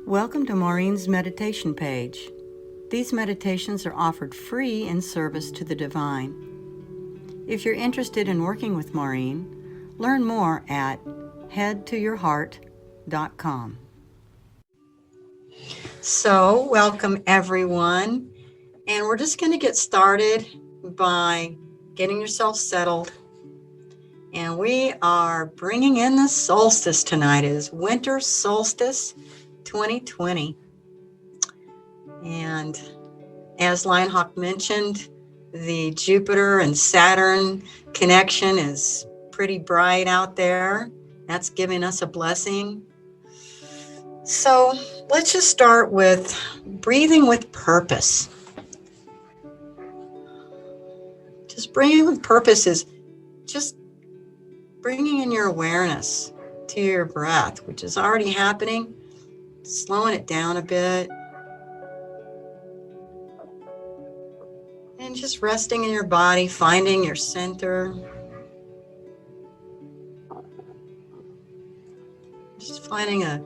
Welcome to Maurine's meditation page. These meditations are offered free in service to the divine. If you're interested in working with Maurine, learn more at headtoyourheart.com. So, welcome everyone. And we're just going to get started by getting yourself settled. And we are bringing in the solstice tonight. It is winter solstice 2020. And as Lionhawk mentioned, the Jupiter and Saturn connection is pretty bright out there. That's giving us a blessing. So let's just start with breathing with purpose. Just breathing with purpose is just bringing in your awareness to your breath, which is already happening, slowing it down a bit. And just resting in your body, finding your center. Just finding a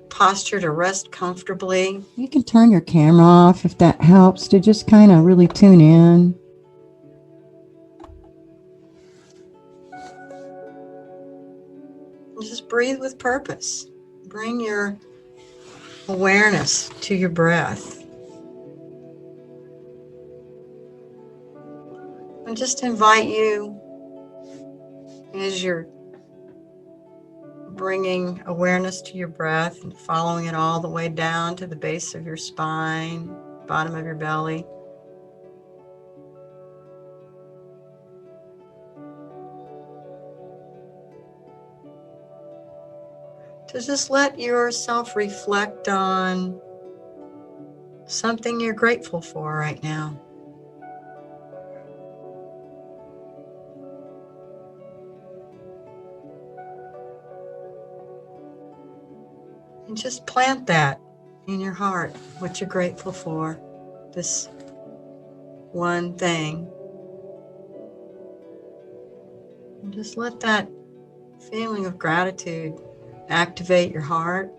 posture to rest comfortably. You can turn your camera off if that helps to just kind of really tune in. Just breathe with purpose. Bring your awareness to your breath. And just invite you, as you're bringing awareness to your breath and following it all the way down to the base of your spine, bottom of your belly. To just let yourself reflect on something you're grateful for right now. And just plant that in your heart, what you're grateful for, this one thing. And just let that feeling of gratitude activate your heart.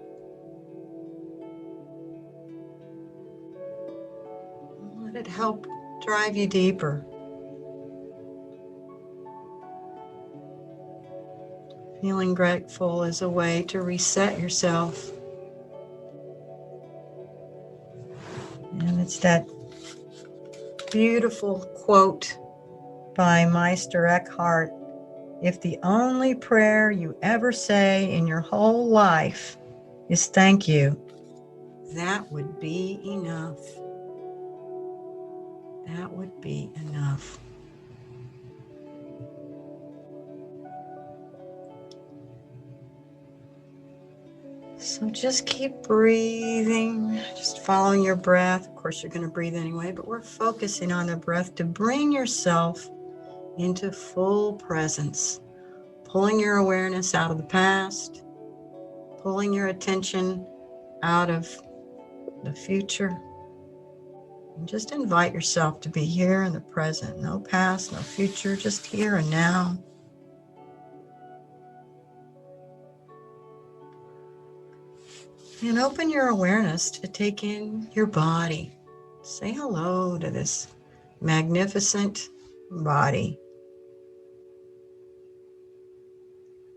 Let it help drive you deeper. Feeling grateful is a way to reset yourself. And it's that beautiful quote by Meister Eckhart: if the only prayer you ever say in your whole life is thank you, that would be enough. That would be enough. So just keep breathing, just following your breath. Of course, you're going to breathe anyway, but we're focusing on the breath to bring yourself into full presence, pulling your awareness out of the past, pulling your attention out of the future. And just invite yourself to be here in the present. No past, no future, just here and now. And open your awareness to take in your body. Say hello to this magnificent body.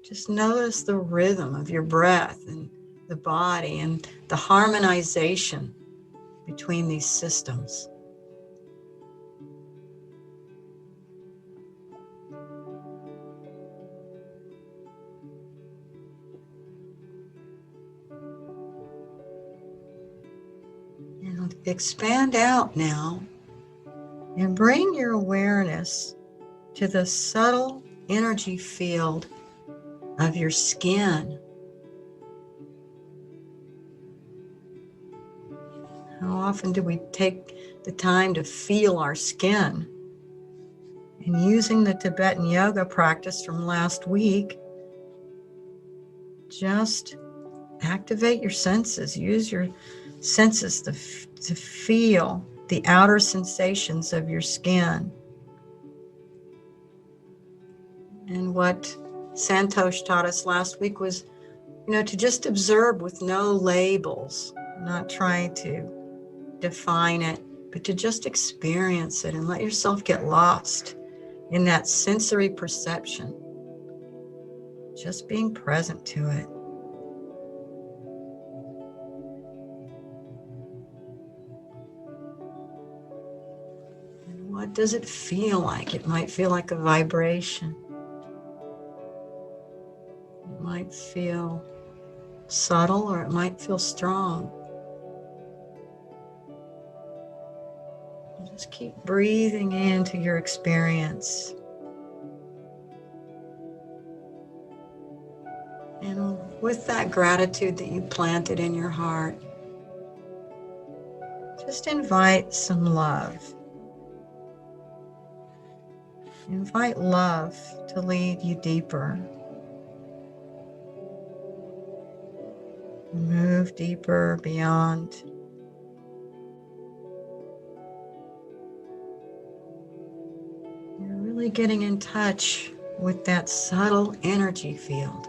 Just notice the rhythm of your breath and the body and the harmonization between these systems. And expand out now and bring your awareness to the subtle energy field of your skin. How often do we take the time to feel our skin? And using the Tibetan yoga practice from last week, just activate your senses. Use your senses to feel the outer sensations of your skin. And what Santosh taught us last week was to just observe with no labels, not trying to define it, but to just experience it and let yourself get lost in that sensory perception, just being present to it. And what does it feel like? It might feel like a vibration. It might feel subtle or it might feel strong. Just keep breathing into your experience. And with that gratitude that you planted in your heart, just invite some love. Invite love to lead you deeper. Move deeper beyond. You're really getting in touch with that subtle energy field.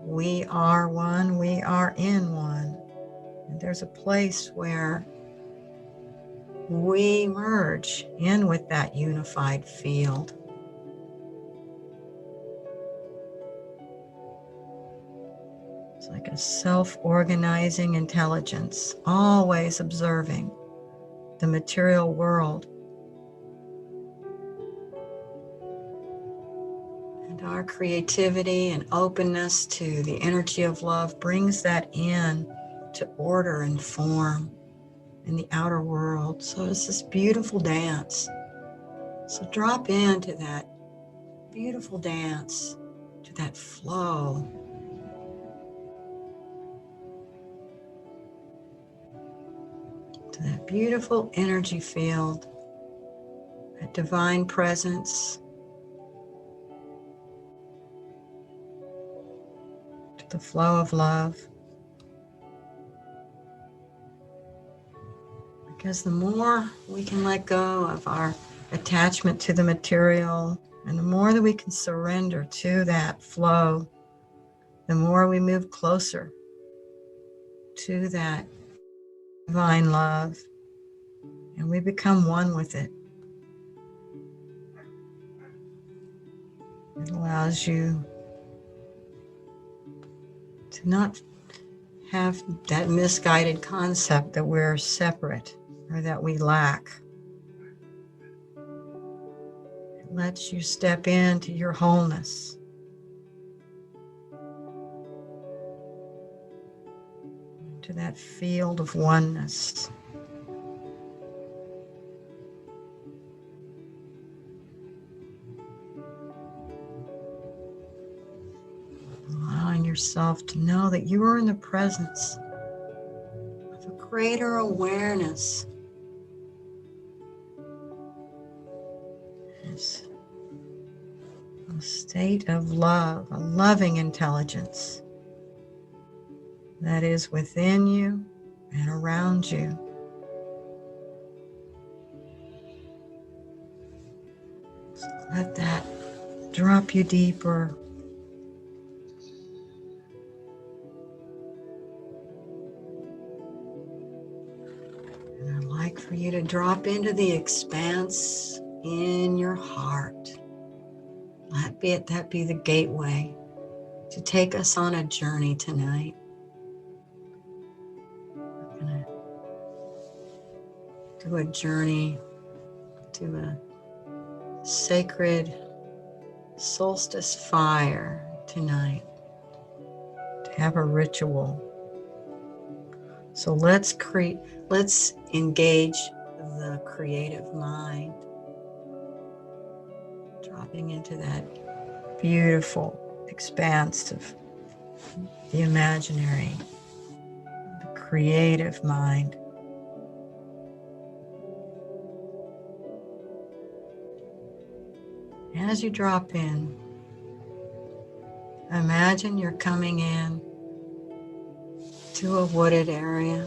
We are one, we are in one. And there's a place where we merge in with that unified field. It's like a self-organizing intelligence, always observing the material world. And our creativity and openness to the energy of love brings that in to order and form in the outer world. So it's this beautiful dance. So drop into that beautiful dance, to that flow. To that beautiful energy field, that divine presence, to the flow of love. Because the more we can let go of our attachment to the material, and the more that we can surrender to that flow, the more we move closer to that divine love, and we become one with it. It allows you to not have that misguided concept that we're separate or that we lack. It lets you step into your wholeness. To that field of oneness. Allowing yourself to know that you are in the presence of a greater awareness. It's a state of love, a loving intelligence that is within you and around you. So let that drop you deeper. And I'd like for you to drop into the expanse in your heart. Let that be the gateway to take us on a journey tonight. We're going to do a journey to a sacred solstice fire tonight, to have a ritual. So let's engage the creative mind, dropping into that beautiful expanse of the imaginary, the creative mind. As you drop in, imagine you're coming in to a wooded area.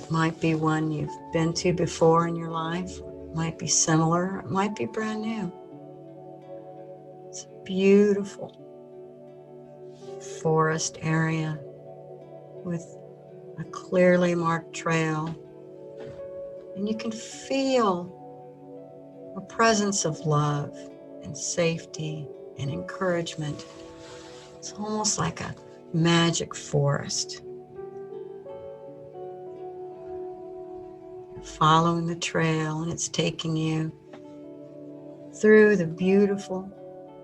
It might be one you've been to before in your life. It might be similar. It might be brand new. It's beautiful. forest area with a clearly marked trail. And you can feel a presence of love and safety and encouragement. It's almost like a magic forest. You're following the trail, and it's taking you through the beautiful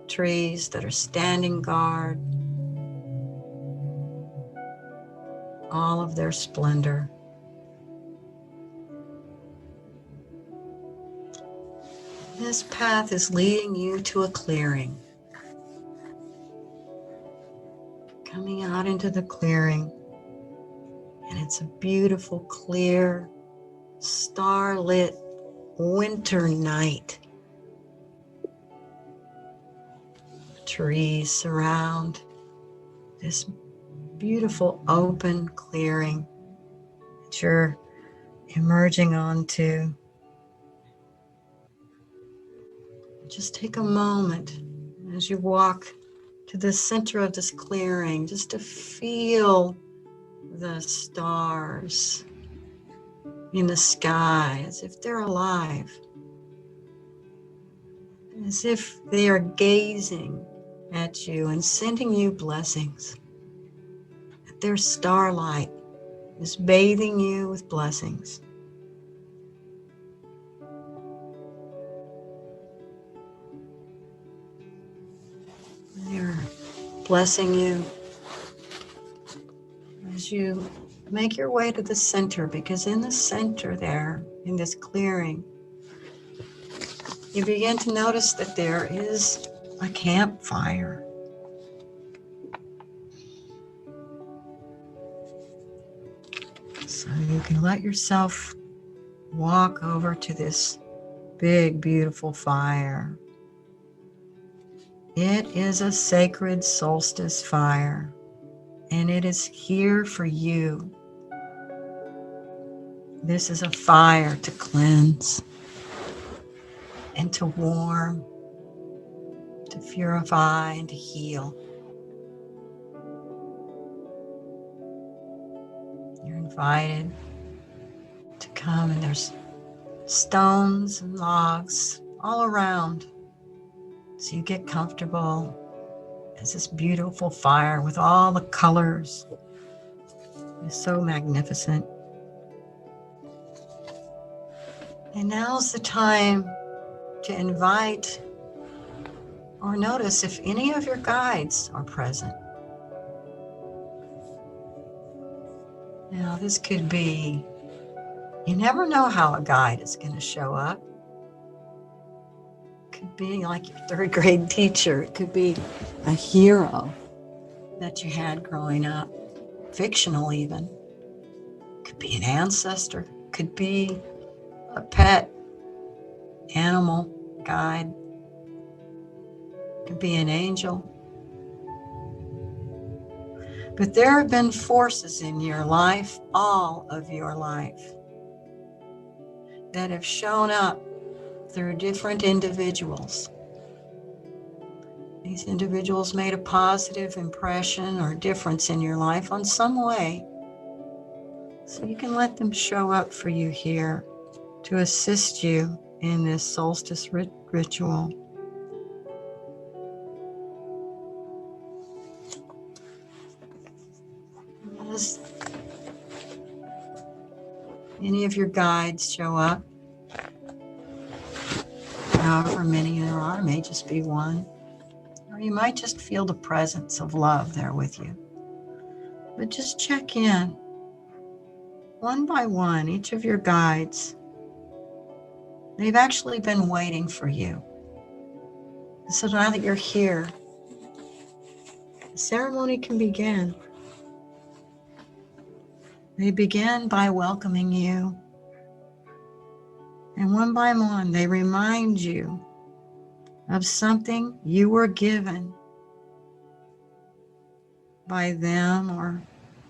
trees that are standing guard, all of their splendor. This path is leading you to a clearing. Coming out into the clearing, and it's a beautiful, clear, starlit winter night. Trees surround this beautiful open clearing that you're emerging onto. Just take a moment as you walk to the center of this clearing, just to feel the stars in the sky as if they're alive, as if they are gazing at you and sending you blessings. That their starlight is bathing you with blessings. They're blessing you as you make your way to the center, because in the center there, in this clearing, you begin to notice that there is a campfire. So you can let yourself walk over to this big, beautiful fire. It is a sacred solstice fire, and it is here for you. This is a fire to cleanse and to warm, to purify and to heal. You're invited to come, and there's stones and logs all around. So you get comfortable as this beautiful fire with all the colors is so magnificent. And now's the time to invite or notice if any of your guides are present. Now, this could be, you never know how a guide is going to show up. It could be like your third grade teacher. It could be a hero that you had growing up, fictional even. It could be an ancestor. It could be a pet animal guide. It could be an angel. But there have been forces in your life, all of your life, that have shown up through different individuals. These individuals made a positive impression or difference in your life on some way. So you can let them show up for you here to assist you in this solstice ritual. As any of your guides show up, however many there are, may just be one, or you might just feel the presence of love there with you. But just check in one by one, each of your guides. They've actually been waiting for you. So now that you're here, the ceremony can begin. They begin by welcoming you. And one by one, they remind you of something you were given by them, or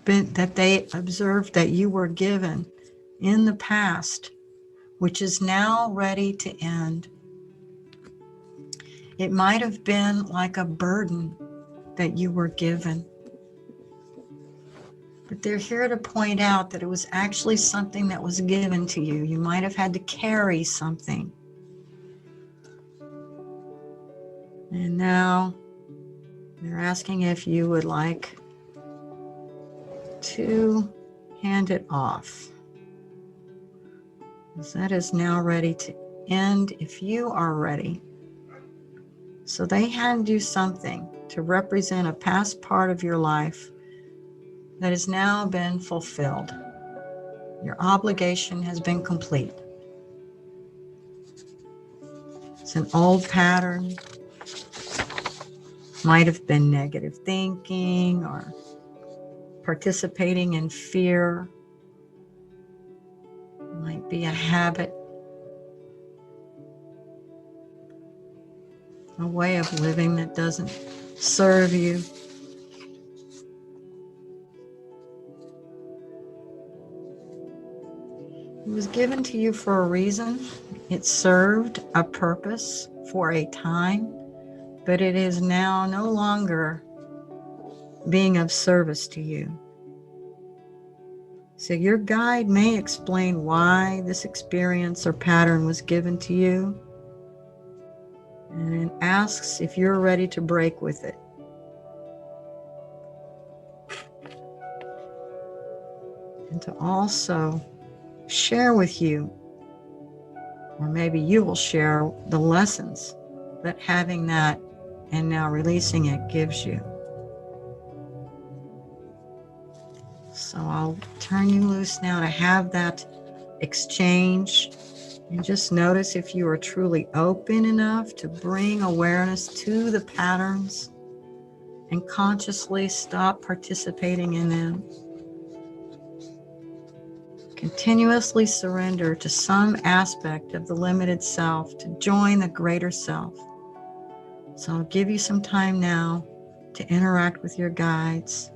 that they observed that you were given in the past, which is now ready to end. It might have been like a burden that you were given, But they're here to point out that it was actually something that was given to you. You might have had to carry something. And now they're asking if you would like to hand it off. Because that is now ready to end if you are ready. So they hand you something to represent a past part of your life that has now been fulfilled. Your obligation has been complete. It's an old pattern. Might have been negative thinking or participating in fear. Might be a habit, a way of living that doesn't serve you. It was given to you for a reason. It served a purpose for a time, but it is now no longer being of service to you. So your guide may explain why this experience or pattern was given to you, and it asks if you're ready to break with it. And to also share with you, or maybe you will share the lessons that having that and now releasing it gives you. So I'll turn you loose now to have that exchange, and just notice if you are truly open enough to bring awareness to the patterns and consciously stop participating in them. Continuously surrender to some aspect of the limited self to join the greater self. So I'll give you some time now to interact with your guides.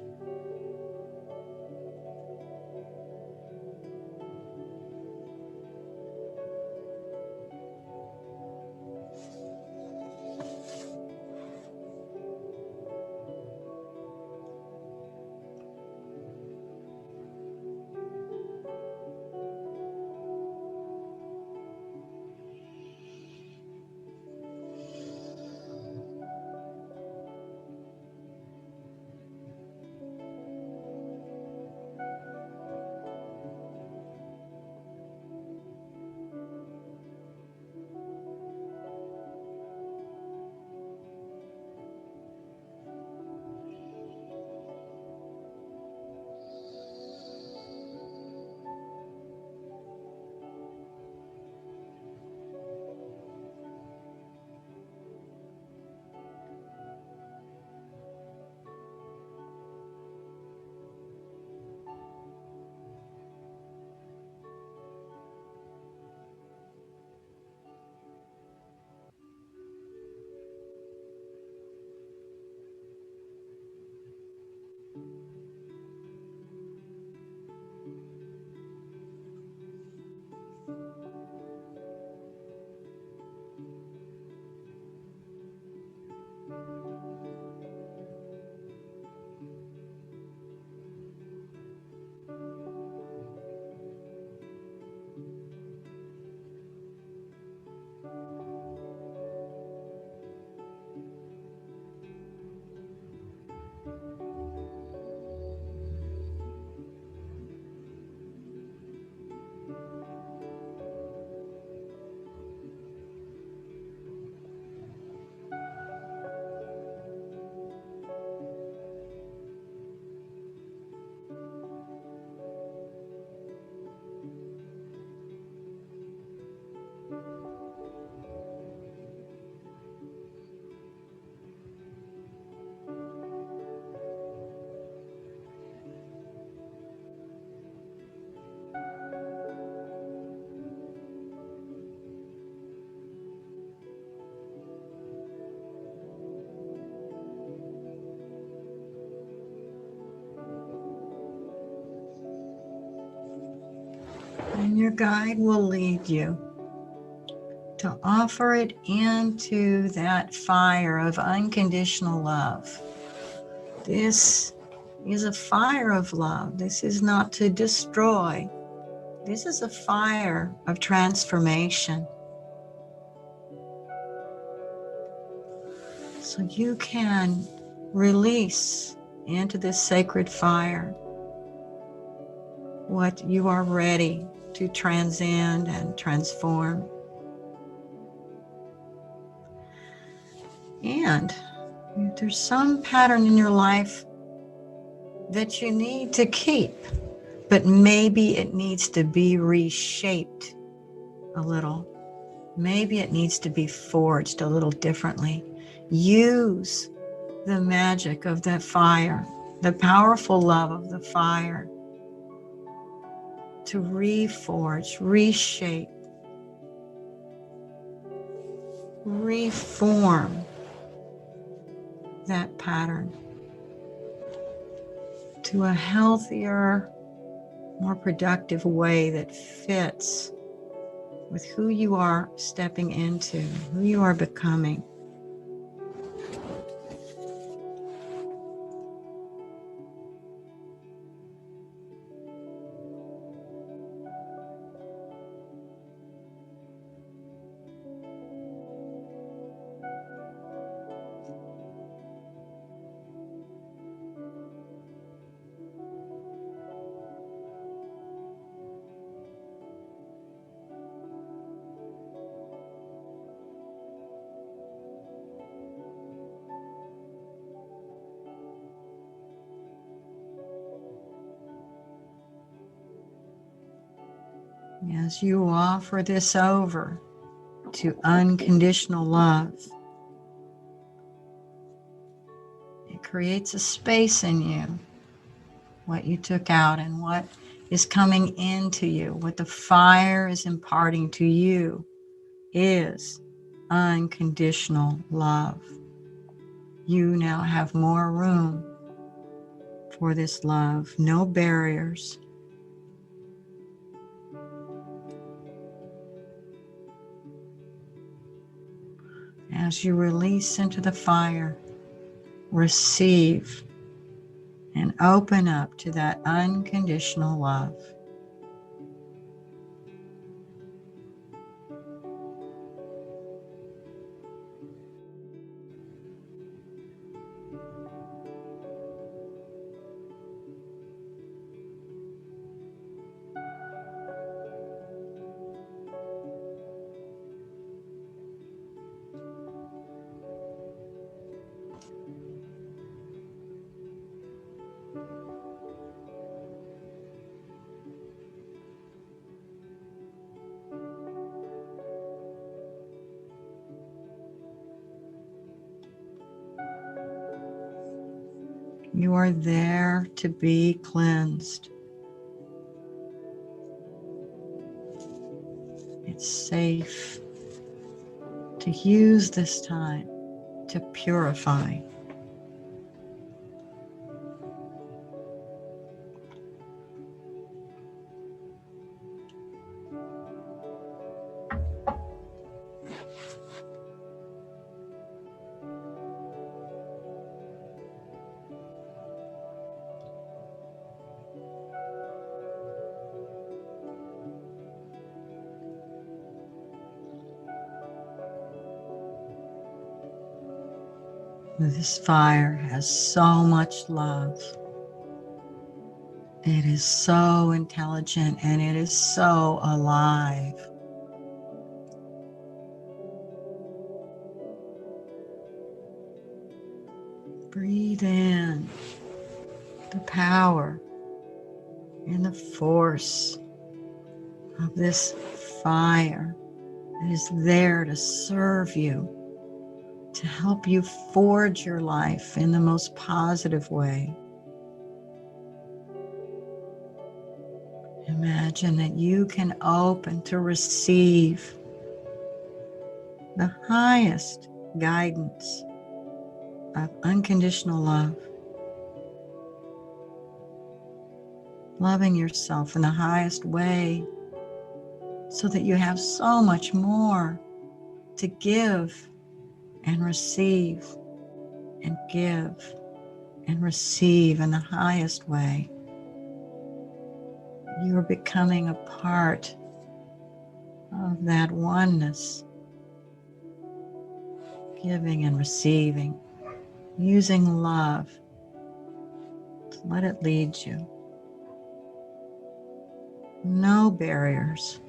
And your guide will lead you to offer it into that fire of unconditional love. This is a fire of love. This is not to destroy. This is a fire of transformation. So you can release into this sacred fire what you are ready to transcend and transform. And if there's some pattern in your life that you need to keep, but maybe it needs to be reshaped a little. Maybe it needs to be forged a little differently. Use the magic of that fire, the powerful love of the fire, to reforge, reshape, reform that pattern to a healthier, more productive way that fits with who you are stepping into, who you are becoming. As you offer this over to unconditional love, it creates a space in you. What you took out and what is coming into you, what the fire is imparting to you, is unconditional love. You now have more room for this love, no barriers. As you release into the fire, receive and open up to that unconditional love. You are there to be cleansed. It's safe to use this time to purify. This fire has so much love. It is so intelligent and it is so alive. Breathe in the power and the force of this fire that is there to serve you, to help you forge your life in the most positive way. Imagine that you can open to receive the highest guidance of unconditional love. Loving yourself in the highest way so that you have so much more to give and receive and give and receive in the highest way. You are becoming a part of that oneness, giving and receiving, using love to let it lead you. No barriers.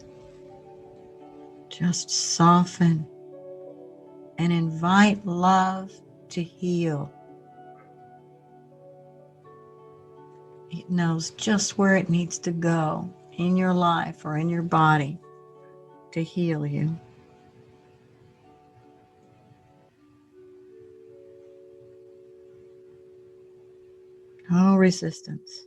Just soften and invite love to heal. It knows just where it needs to go in your life or in your body to heal you. No resistance.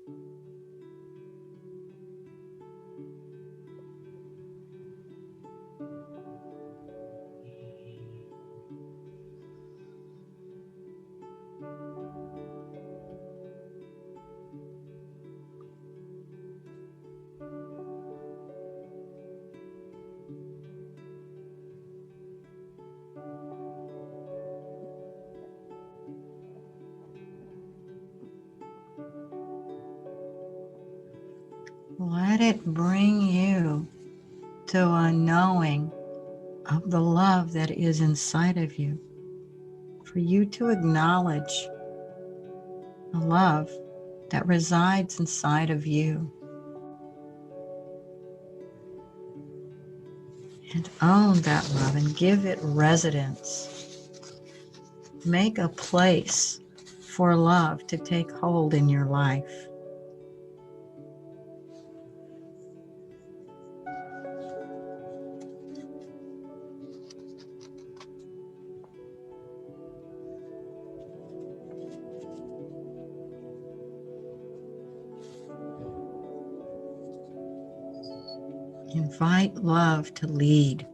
Let it bring you to a knowing of the love that is inside of you. For you to acknowledge the love that resides inside of you. And own that love and give it residence. Make a place for love to take hold in your life. Invite love to lead.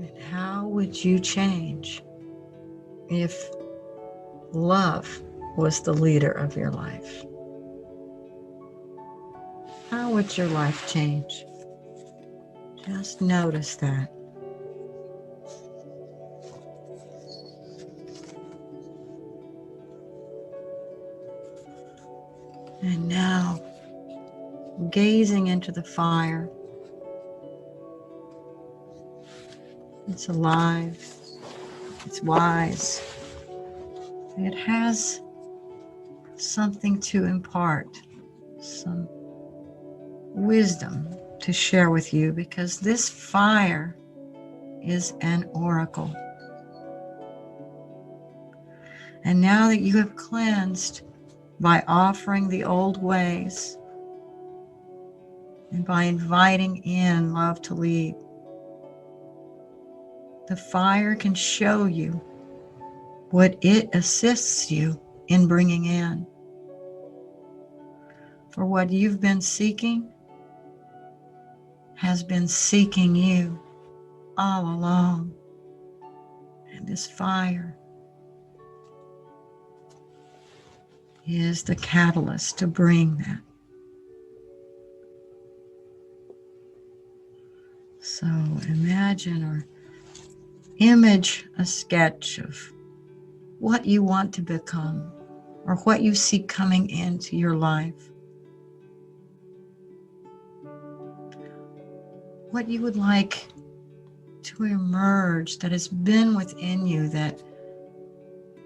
And how would you change if love was the leader of your life? How would your life change? Just notice that. And now, gazing into the fire, it's alive, it's wise, it has something to impart, some wisdom to share with you, because this fire is an oracle. And now that you have cleansed by offering the old ways and by inviting in love to lead, the fire can show you what it assists you in bringing in. For what you've been seeking has been seeking you all along. And this fire is the catalyst to bring that. So imagine or image a sketch of what you want to become or what you see coming into your life. What you would like to emerge that has been within you that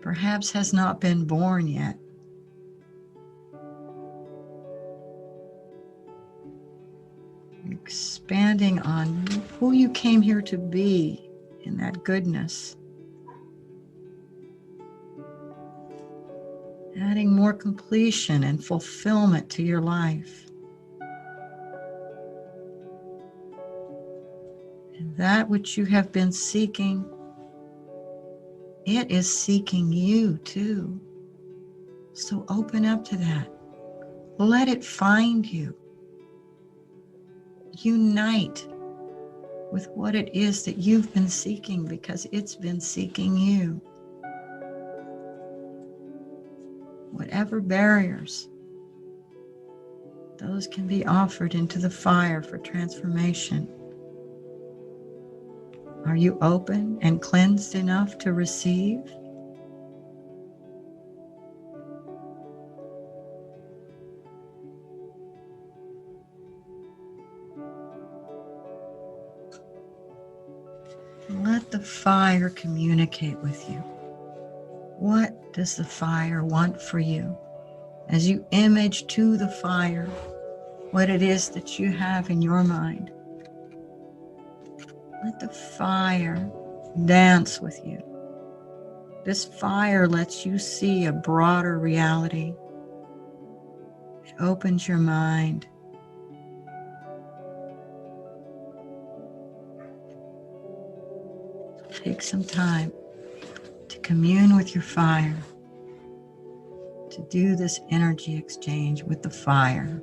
perhaps has not been born yet. Expanding on who you came here to be in that goodness. more completion and fulfillment to your life. And that which you have been seeking, it is seeking you too. So open up to that. Let it find you. Unite with what it is that you've been seeking, because it's been seeking you. Whatever barriers, those can be offered into the fire for transformation. Are you open and cleansed enough to receive? Let the fire communicate with you. What does the fire want for you? As you image to the fire what it is that you have in your mind, let the fire dance with you. This fire lets you see a broader reality. It opens your mind. Take some time to commune with your fire, to do this energy exchange with the fire.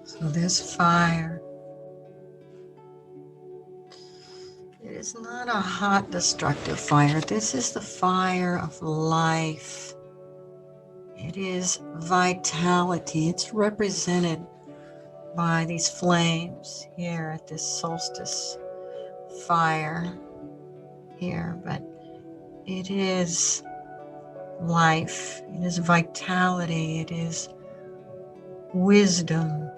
So this fire, it is not a hot, destructive fire. This is the fire of life. It is vitality. It's represented by these flames here at this solstice fire here, but it is life. It is vitality. It is wisdom.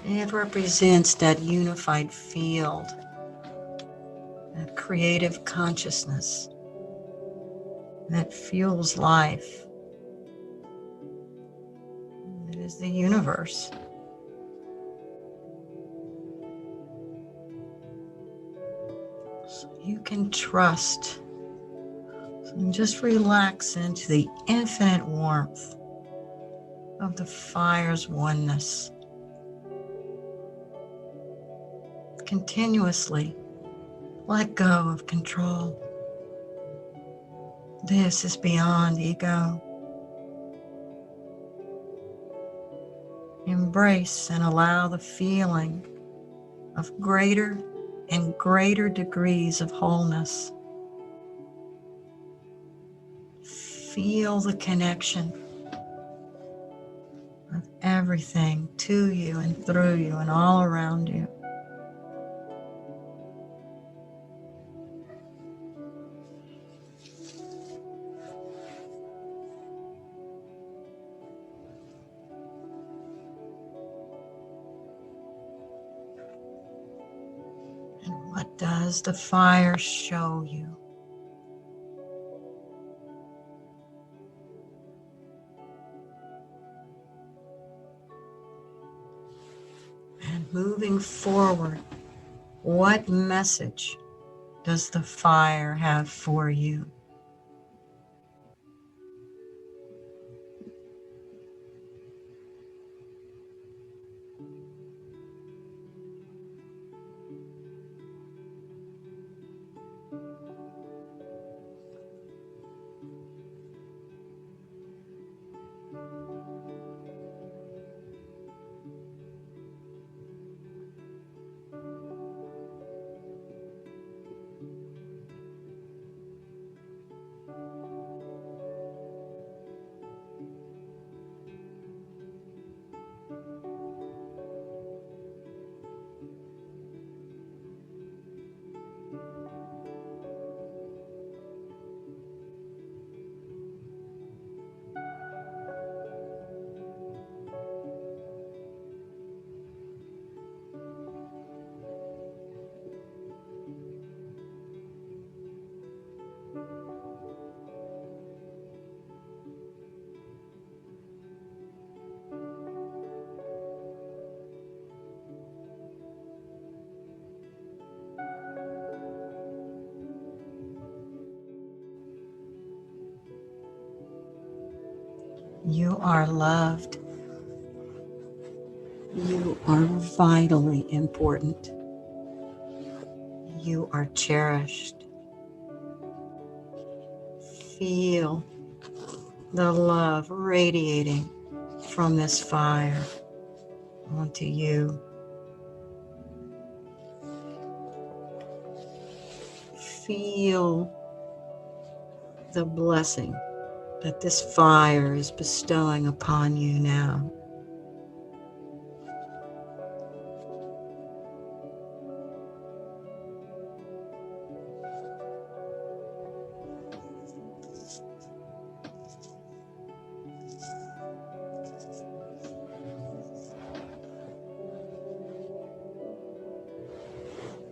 It represents that unified field that creative consciousness that fuels life. It is the universe. So you can trust. So just relax into the infinite warmth of the fire's oneness. Continuously let go of control. This is beyond ego. Embrace and allow the feeling of greater and greater degrees of wholeness. Feel the connection of everything to you and through you and all around you. And what does the fire show you? And moving forward, what message does the fire have for you? You are loved. You are vitally important. You are cherished. Feel the love radiating from this fire onto you. Feel the blessing that this fire is bestowing upon you now.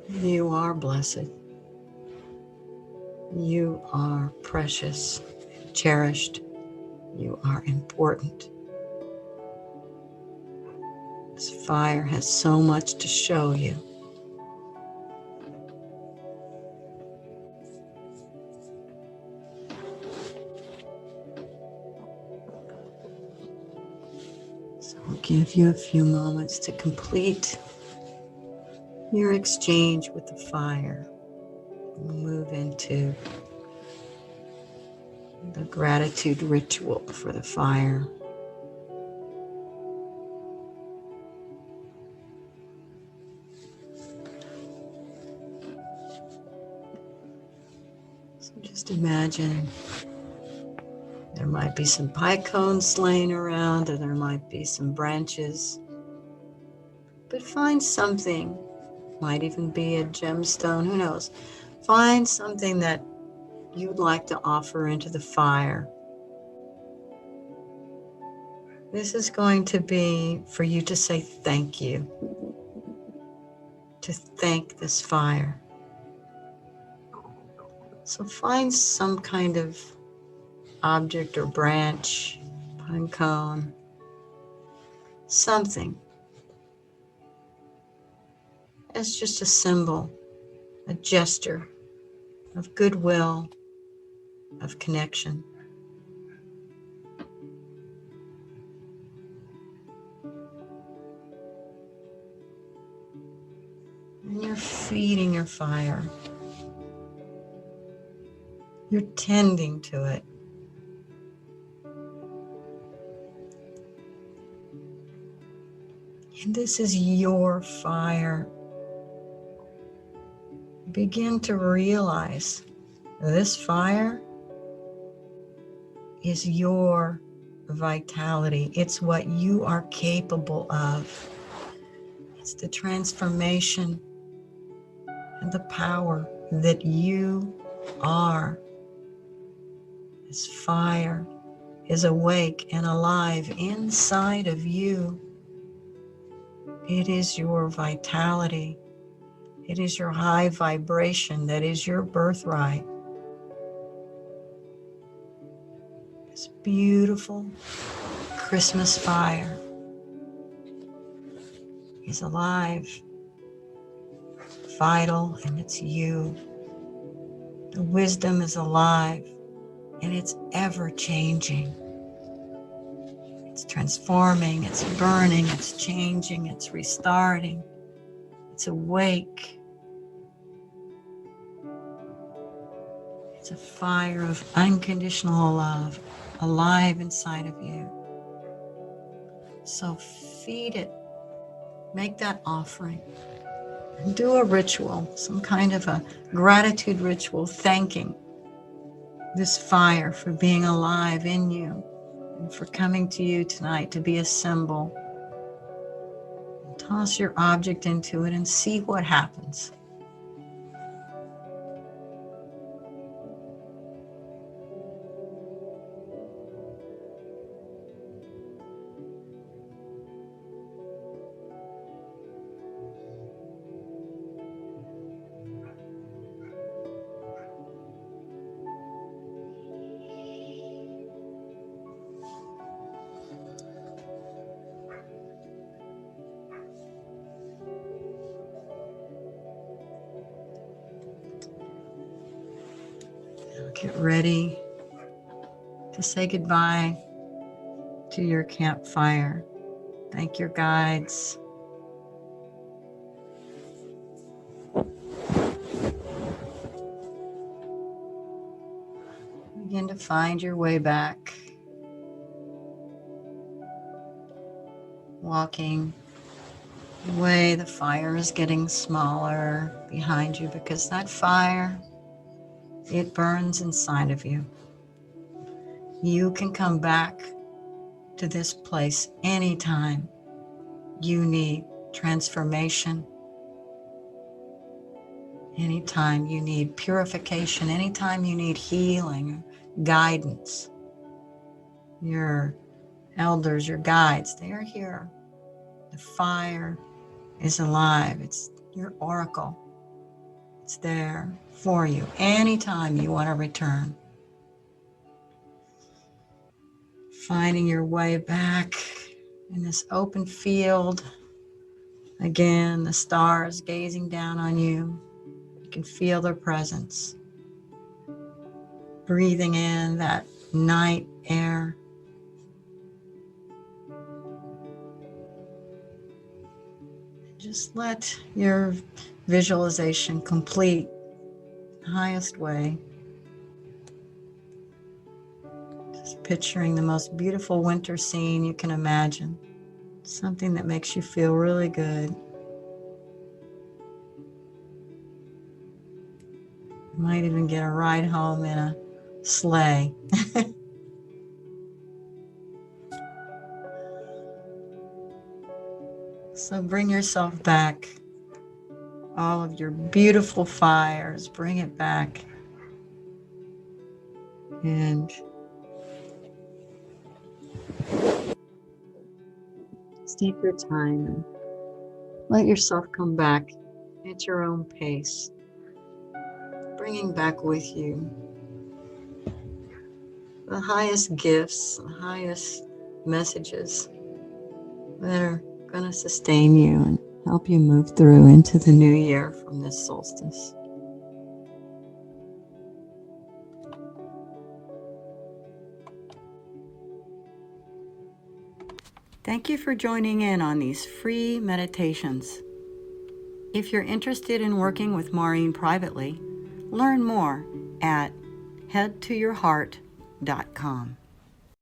You are blessed. You are precious, cherished. You are important. This fire has so much to show you. So I'll give you a few moments to complete your exchange with the fire. We'll move into the gratitude ritual for the fire. So just imagine there might be some pine cones laying around, or there might be some branches. But find something, might even be a gemstone, who knows. Find something that you'd like to offer into the fire. This is going to be for you to say thank you, to thank this fire. So find some kind of object or branch, pine cone, something as just a symbol, a gesture of goodwill, of connection. And you're feeding your fire. You're tending to it. And this is your fire. Begin to realize this fire is your vitality. It's what you are capable of. It's the transformation and the power that you are. This fire is awake and alive inside of you. It is your vitality. It is your high vibration that is your birthright. This beautiful Christmas fire is alive, vital, and it's you. The wisdom is alive, and it's ever changing. It's transforming, it's burning, it's changing, it's restarting, it's awake. It's a fire of unconditional love alive inside of you. So feed it, make that offering, and do a ritual, some kind of a gratitude ritual, thanking this fire for being alive in you and for coming to you tonight to be a symbol. Toss your object into it and see what happens. Now get ready to say goodbye to your campfire. Thank your guides. Begin to find your way back. Walking away, the fire is getting smaller behind you because that fire, it burns inside of you. You can come back to this place anytime you need transformation, anytime you need purification, anytime you need healing, guidance. Your elders, your guides, they are here. The fire is alive. It's your oracle. It's there for you anytime you want to return. Finding your way back in this open field. Again, the stars gazing down on you. You can feel their presence. Breathing in that night air. Just let your visualization complete the highest way. Just picturing the most beautiful winter scene you can imagine. Something that makes you feel really good. You might even get a ride home in a sleigh. So bring yourself back. All of your beautiful fires, bring it back. And take your time and let yourself come back at your own pace. Bring bringing back with you the highest gifts, the highest messages that are going to sustain you and help you move through into the new year from this solstice. Thank you for joining in on these free meditations. If you're interested in working with Maurine privately, learn more at headtoyourheart.com.